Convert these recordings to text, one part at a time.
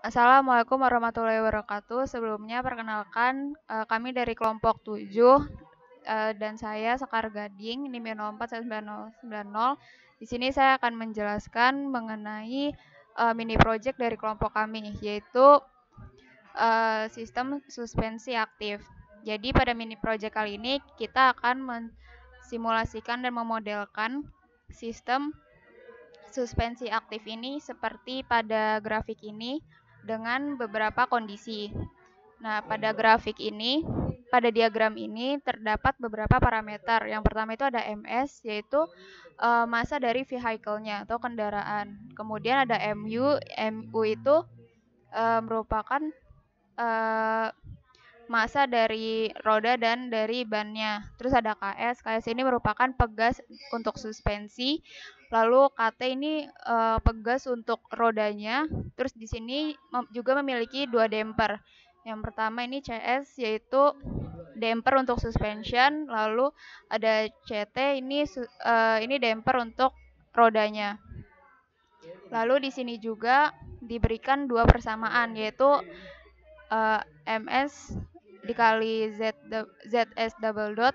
Assalamualaikum warahmatullahi wabarakatuh. Sebelumnya perkenalkan kami dari kelompok 7 dan saya Sekar Gading NIM 049090. Di sini saya akan menjelaskan mengenai mini project dari kelompok kami, yaitu sistem suspensi aktif. Jadi pada mini project kali ini kita akan mensimulasikan dan memodelkan sistem suspensi aktif ini seperti pada grafik ini dengan beberapa kondisi. Nah, pada diagram ini terdapat beberapa parameter. Yang pertama itu ada MS, yaitu massa dari vehicle-nya atau kendaraan. Kemudian ada MU itu merupakan uh, massa dari roda dan dari bannya. Terus ada KS ini merupakan pegas untuk suspensi. Lalu KT ini pegas untuk rodanya. Terus di sini juga memiliki dua damper. Yang pertama ini CS yaitu damper untuk suspension. Lalu ada CT ini damper untuk rodanya. Lalu di sini juga diberikan dua persamaan yaitu MS dikali ZS double dot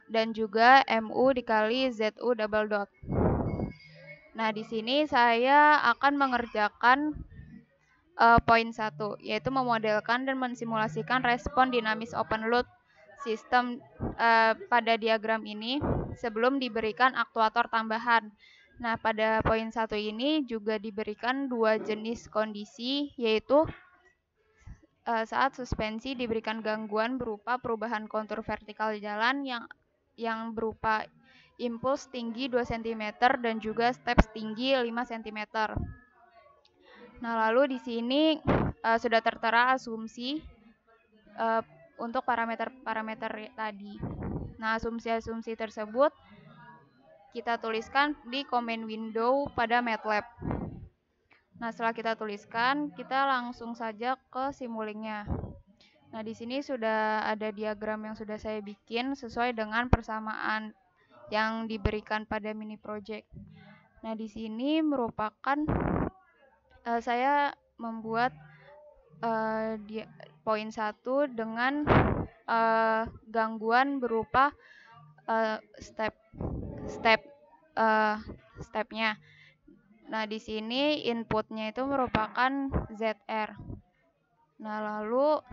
dan juga MU dikali ZU double dot. Nah, di sini saya akan mengerjakan poin 1, yaitu memodelkan dan mensimulasikan respon dinamis open loop sistem pada diagram ini sebelum diberikan aktuator tambahan. Nah, pada poin 1 ini juga diberikan dua jenis kondisi, yaitu saat suspensi diberikan gangguan berupa perubahan kontur vertikal jalan yang berupa impuls tinggi 2 cm dan juga step tinggi 5 cm. Nah, lalu di sini sudah tertera asumsi untuk parameter-parameter tadi. Nah, asumsi-asumsi tersebut kita tuliskan di comment window pada MATLAB. Nah, setelah kita tuliskan, kita langsung saja ke simulingnya. Nah, di sini sudah ada diagram yang sudah saya bikin sesuai dengan persamaan yang diberikan pada mini project. Nah, di sini merupakan saya membuat poin 1 dengan gangguan berupa stepnya. Nah, di sini inputnya itu merupakan ZR. Nah, lalu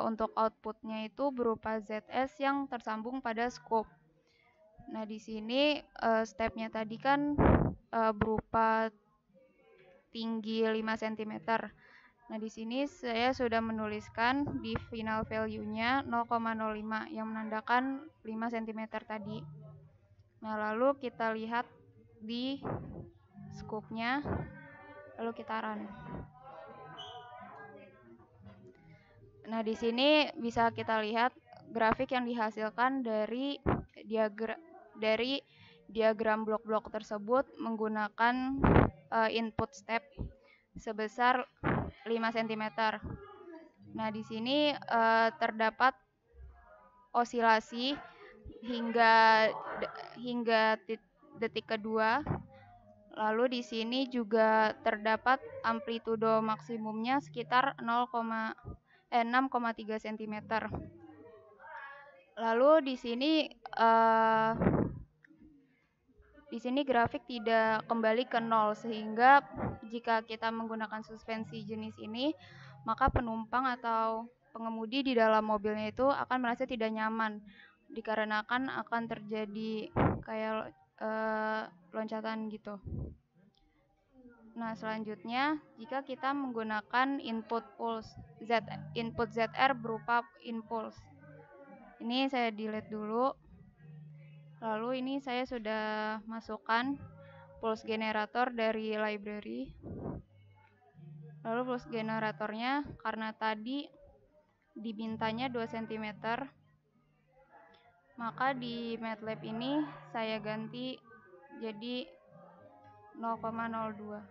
untuk outputnya itu berupa ZS yang tersambung pada scope. Nah, di sini stepnya tadi kan berupa tinggi 5 cm. Nah, di sini saya sudah menuliskan di final value-nya 0,05 yang menandakan 5 cm tadi. Nah, lalu kita lihat di scope-nya, lalu kita run. Nah, di sini bisa kita lihat grafik yang dihasilkan dari diagram blok-blok tersebut menggunakan input step sebesar 5 cm. Nah, di sini terdapat osilasi hingga detik kedua. Lalu di sini juga terdapat amplitudo maksimumnya sekitar 6,3 cm. Lalu di sini grafik tidak kembali ke 0, sehingga jika kita menggunakan suspensi jenis ini, maka penumpang atau pengemudi di dalam mobilnya itu akan merasa tidak nyaman, dikarenakan akan terjadi kayak loncatan gitu. Nah, selanjutnya jika kita menggunakan input ZR berupa impuls. Ini saya delete dulu. Lalu ini saya sudah masukkan pulse generator dari library. Lalu pulse generatornya karena tadi dimintanya 2 cm, maka di MATLAB ini saya ganti jadi 0,02.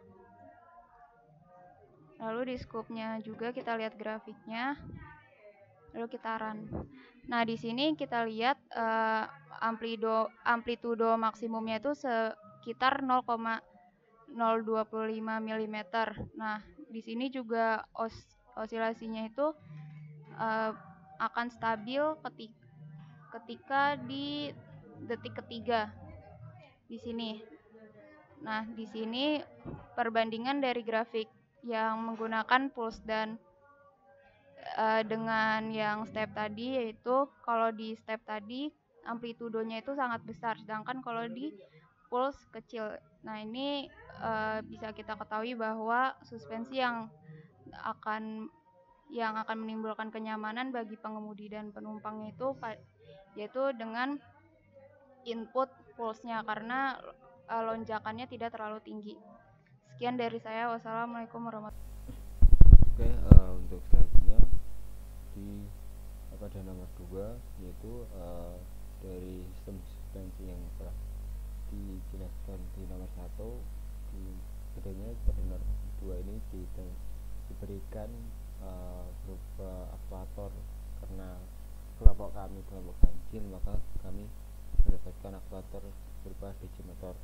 Lalu di scope-nya juga kita lihat grafiknya. Lalu kita run. Nah, di sini kita lihat amplitudo maksimumnya itu sekitar 0,025 mm. Nah, di sini juga osilasinya itu akan stabil ketika di detik ketiga di sini. Nah, di sini perbandingan dari grafik yang menggunakan pulse dan dengan yang step tadi, yaitu kalau di step tadi amplitudonya itu sangat besar, sedangkan kalau di pulse kecil. Nah, ini bisa kita ketahui bahwa suspensi yang akan menimbulkan kenyamanan bagi pengemudi dan penumpangnya itu yaitu dengan input pulse-nya, karena lonjakannya tidak terlalu tinggi. Sekian dari saya. Wassalamualaikum warahmatullahi wabarakatuh. Oke, untuk selanjutnya pada nomor 2, yaitu dari sistem suspensi yang telah dijelaskan di nomor 1. Bedanya pada nomor 2 ini diberikan berupa aktuator, karena kelompok ganjil, maka kami mendapatkan aktuator berupa DC motor.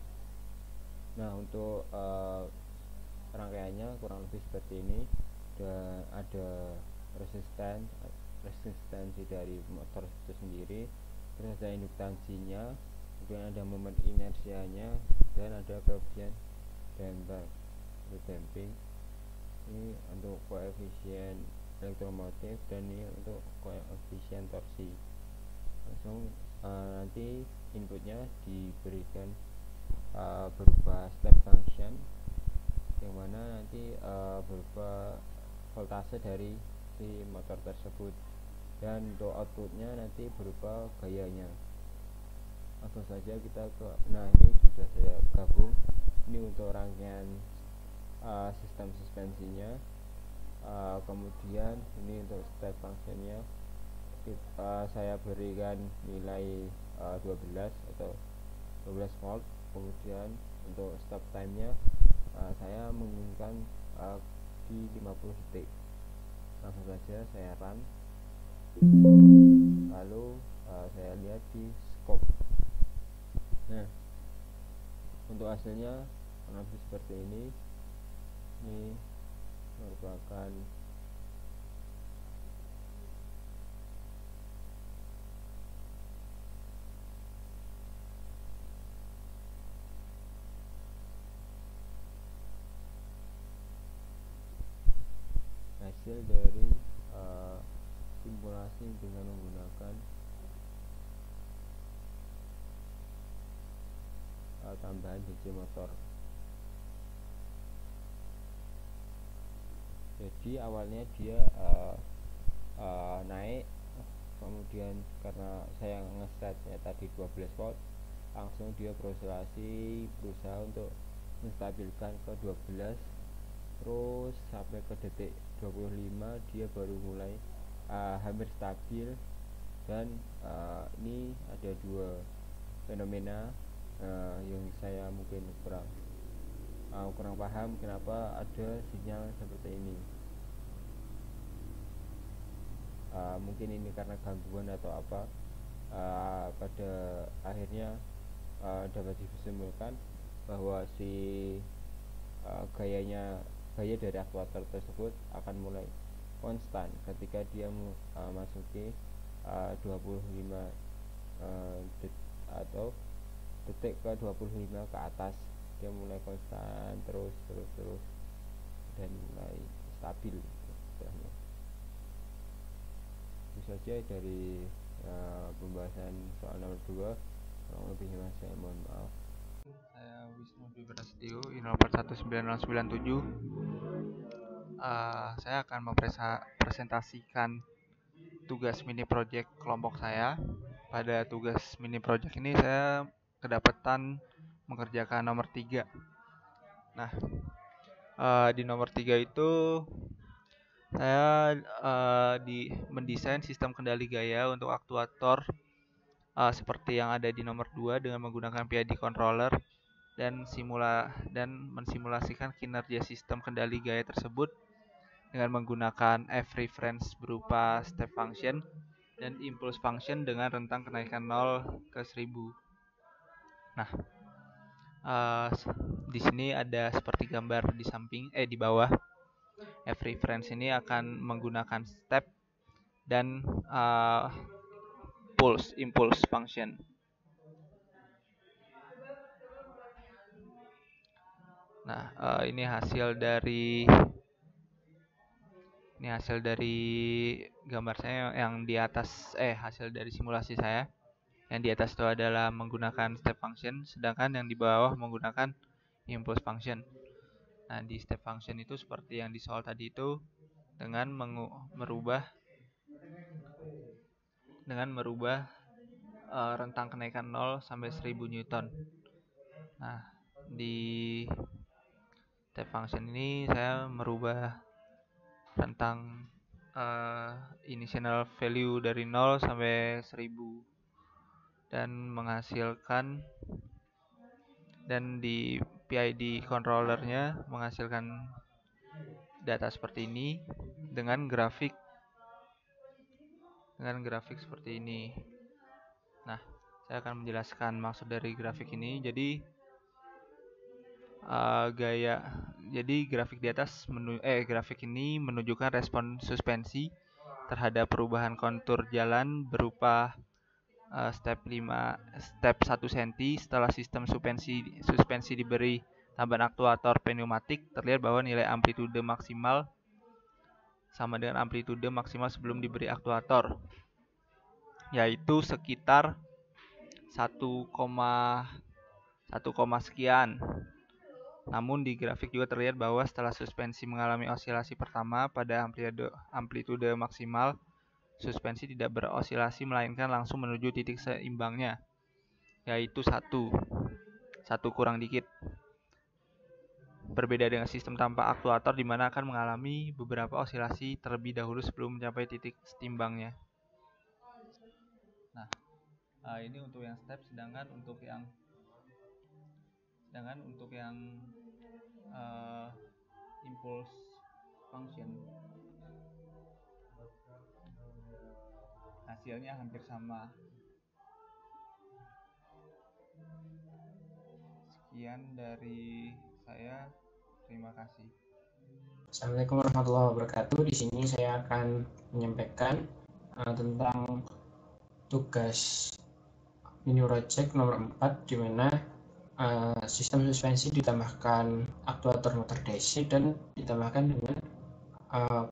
Nah, untuk rangkaiannya kurang lebih seperti ini. Dan ada resistensi dari motor itu sendiri, terus ada induktansinya, kemudian ada momen inersianya, dan ada koefisien damping. Ini untuk koefisien elektromotif, dan ini untuk koefisien torsi. Langsung nanti inputnya diberikan berupa step function, yang mana nanti berupa voltase dari si motor tersebut, dan untuk outputnya nanti berupa gayanya. Langsung saja kita ini sudah saya gabung. Ini untuk rangkaian sistem suspensinya. Kemudian ini untuk step functionnya saya berikan nilai 12 atau 12 volt. Kemudian untuk stop time-nya saya menginginkan di 50 detik. Langsung saja saya run, lalu saya lihat di scope. Nah, untuk hasilnya lebih seperti ini. Ini merupakan hasil dari simulasi dengan menggunakan tambahan DC motor. Jadi awalnya dia naik, kemudian karena saya ngesetnya tadi 12 volt, langsung dia berusaha untuk menstabilkan ke 12, terus sampai ke detik 25 dia baru mulai hampir stabil. Dan ini ada dua fenomena yang saya mungkin kurang paham kenapa ada sinyal seperti ini. Mungkin ini karena gangguan atau apa. Pada akhirnya dapat disimpulkan bahwa si gaya dari aktuator tersebut akan mulai konstan ketika dia masuki 25 atau detik ke 25 ke atas. Dia mulai konstan terus dan mulai stabil istilahnya. Itu saja dari pembahasan soal nomor 2. Kurang lebihnya saya mohon maaf. Saya Wisnu Dwi Prasetyo, Inopert 19097. Saya akan mempresentasikan tugas mini project kelompok saya. Pada tugas mini project ini saya kedapatan mengerjakan nomor 3. Nah, di nomor 3 itu saya mendesain sistem kendali gaya untuk aktuator seperti yang ada di nomor 2 dengan menggunakan PID controller dan mensimulasikan kinerja sistem kendali gaya tersebut dengan menggunakan F reference berupa step function dan impulse function dengan rentang kenaikan 0 ke 1000. Nah, di sini ada seperti gambar di bawah. Every friends ini akan menggunakan step dan impulse function. Nah, ini hasil dari gambar saya yang di atas, hasil dari simulasi saya. Yang di atas itu adalah menggunakan step function, sedangkan yang di bawah menggunakan impulse function. Nah, di step function itu seperti yang di soal tadi itu, dengan merubah rentang kenaikan 0 sampai 1000 Newton. Nah, di step function ini saya merubah rentang initial value dari 0 sampai 1000 dan menghasilkan, dan di PID controllernya menghasilkan data seperti ini dengan grafik seperti ini. Nah, saya akan menjelaskan maksud dari grafik ini. Jadi grafik di atas grafik ini menunjukkan respon suspensi terhadap perubahan kontur jalan berupa step 1 cm setelah sistem suspensi diberi tambahan aktuator pneumatik. Terlihat bahwa nilai amplitude maksimal sama dengan amplitude maksimal sebelum diberi aktuator, yaitu sekitar 1, sekian. Namun di grafik juga terlihat bahwa setelah suspensi mengalami osilasi pertama pada amplitude maksimal, suspensi tidak berosilasi melainkan langsung menuju titik seimbangnya, yaitu 1 kurang dikit. Berbeda dengan sistem tanpa aktuator di mana akan mengalami beberapa osilasi terlebih dahulu sebelum mencapai titik seimbangnya. Nah, ini untuk yang step, sedangkan untuk yang impulse function hasilnya hampir sama. Sekian dari saya, terima kasih. Assalamualaikum warahmatullahi wabarakatuh. Di sini saya akan menyampaikan tentang tugas mini project nomor 4, di mana sistem suspensi ditambahkan aktuator motor DC dan ditambahkan dengan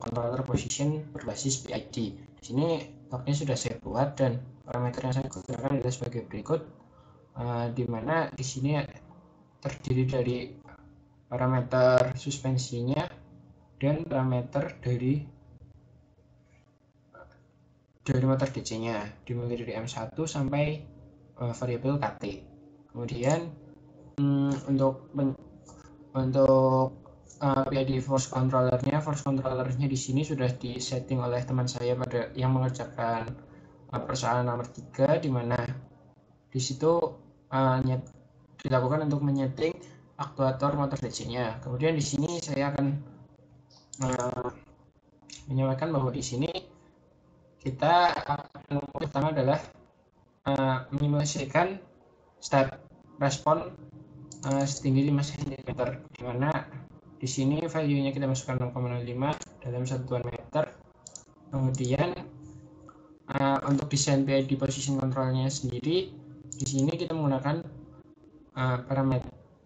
controller position berbasis PID. Di sini bloknya sudah saya buat dan parameter yang saya gunakan adalah sebagai berikut, di mana di sini terdiri dari parameter suspensinya dan parameter dari motor DC-nya, dimulai dari M1 sampai variabel KT. Kemudian untuk PID force controllernya di sini sudah disetting oleh teman saya yang mengerjakan persoalan nomor 3, di mana di situ dilakukan untuk menyeting aktuator motor DC-nya. Kemudian di sini saya akan menyampaikan bahwa di sini kita pertama adalah menyelesaikan step respon setinggi 5 cm, di mana di sini value-nya kita masukkan 0,05 dalam satuan meter. Kemudian untuk desain PID position control-nya sendiri, di sini kita menggunakan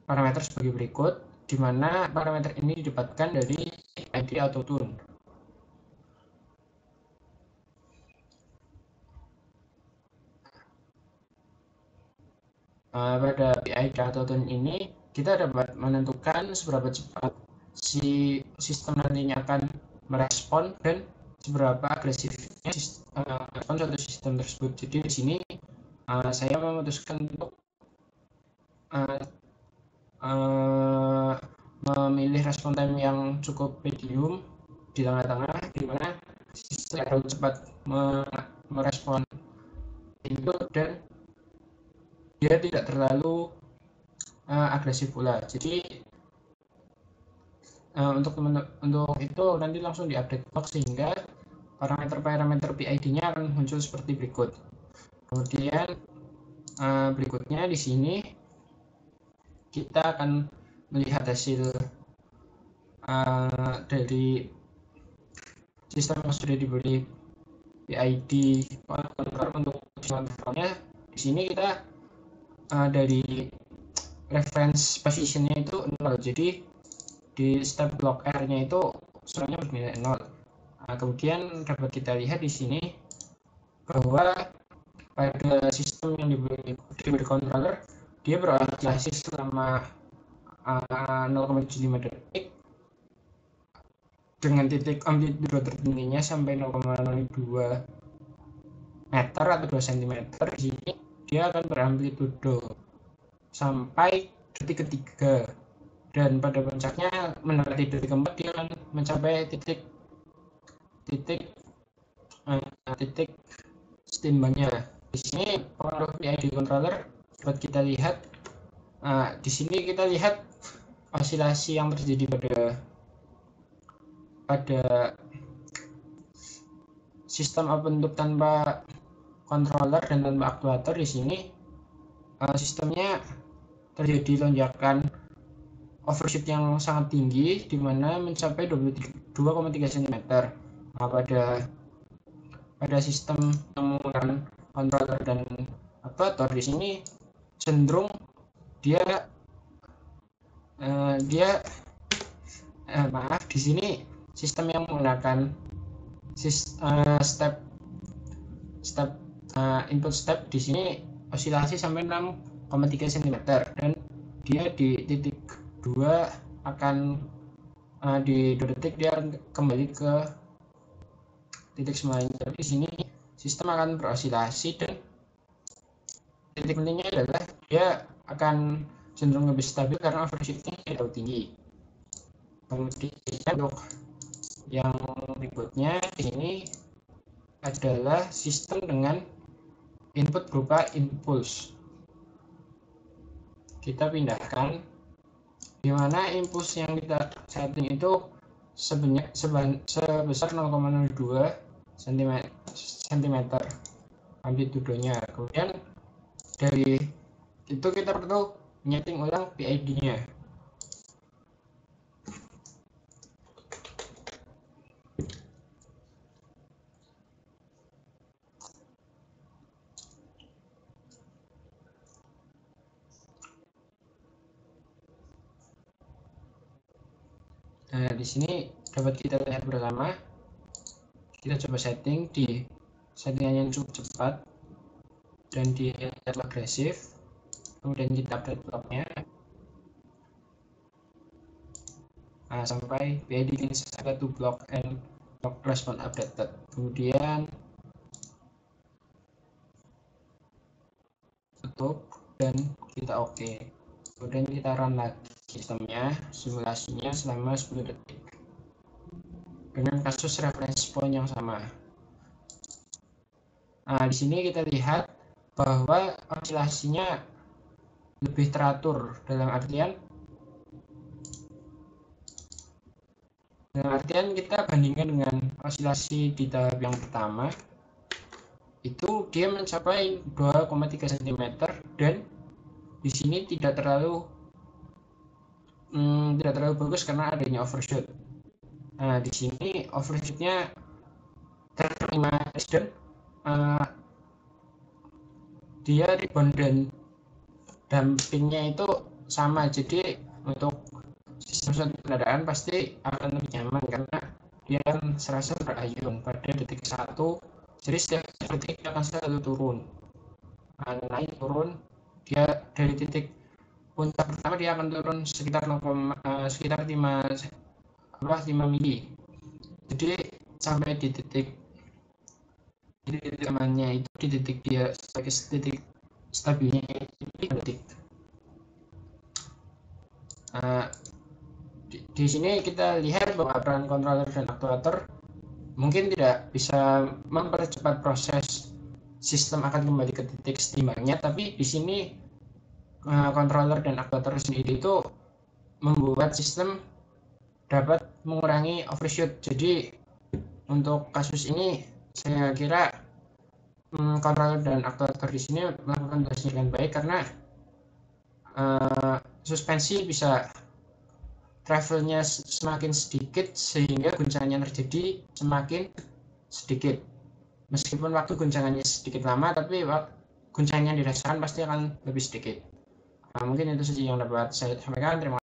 parameter sebagai berikut, di mana parameter ini didapatkan dari PID auto tune. Pada PID auto tune ini kita dapat menentukan seberapa cepat si sistem nantinya akan merespon dan seberapa agresifnya respon suatu sistem tersebut. Jadi di sini saya memutuskan untuk memilih respon time yang cukup medium di tengah-tengah, di mana sistem terlalu cepat merespon input dan dia tidak terlalu agresif pula. Jadi untuk itu nanti langsung diupdate blok, sehingga parameter PID-nya akan muncul seperti berikut. Kemudian berikutnya di sini kita akan melihat hasil dari sistem yang sudah diberi PID controller untuk kontrolnya. Di sini kita dari reference positionnya itu 0, jadi di step block R-nya itu semuanya bernilai 0. Kemudian dapat kita lihat di sini bahwa pada sistem yang diberi controller, dia beroscilasi selama 0,75 detik dengan titik amplitudo tertingginya sampai 0,02 meter atau 2 cm. Di sini dia akan beramplitudo sampai detik ketiga, dan pada puncaknya mendekati detik keempat dia akan mencapai titik setimbangnya. Di sini pengaruh PID controller dapat kita lihat. Di sini kita lihat osilasi yang terjadi pada sistem open loop tanpa controller dan tanpa aktuator. Di sini sistemnya terjadi lonjakan overshoot yang sangat tinggi, di mana mencapai 22,3 cm. Pada sistem yang menggunakan controller dan aktuator, di sini cenderung di sini sistem yang menggunakan input step di sini osilasi sampai 6,3 cm, dan dia di titik 2 akan di 2 detik dia akan kembali ke titik semulanya. Jadi di sini sistem akan berosilasi, dan titik pentingnya adalah dia akan cenderung lebih stabil karena overshootnya terlalu tinggi. Kemudian untuk yang berikutnya ini adalah sistem dengan input berupa impuls. Kita pindahkan, di mana impuls yang kita setting itu sebesar 0,02 cm amplitudonya. Kemudian dari itu kita perlu menyeting ulang PID-nya. Nah, di sini dapat kita lihat bersama. Kita coba setting di settingan yang cukup cepat dan di agresif. Kemudian kita update blocknya. Sampai PID ini ada to block and block response updated. Kemudian tutup dan kita oke. Kemudian kita run lagi sistemnya, simulasinya selama 10 detik dengan kasus reference point yang sama. Di sini kita lihat bahwa osilasinya lebih teratur, dalam artian kita bandingkan dengan osilasi di tahap yang pertama, itu dia mencapai 2,3 cm, dan di sini tidak terlalu bagus karena adanya overshoot. Di sini overshootnya terterima, dan dia rebound dan dampingnya itu sama. Jadi untuk sistem suatu kendaraan pasti akan lebih nyaman karena dia akan serasa berayun pada detik 1. Jadi setiap detik dia akan selalu turun, naik turun. Dia dari titik puncak pertama dia akan turun sekitar 5 mili. Jadi sampai di titik amannya itu, di titik dia sebagai titik stabilnya ini detik. Di sini kita lihat bahwa peran controller dan aktuator mungkin tidak bisa mempercepat proses sistem akan kembali ke titik setimbangnya, tapi di sini controller dan aktuator sendiri itu membuat sistem dapat mengurangi overshoot. Jadi untuk kasus ini saya kira controller dan aktuator di sini melakukan tugasnya dengan baik, karena suspensi bisa travelnya semakin sedikit sehingga guncangan yang terjadi semakin sedikit. Meskipun waktu guncangannya sedikit lama, tapi guncangan yang dirasakan pasti akan lebih sedikit. Mungkin itu saja yang dapat saya sampaikan. Terima kasih.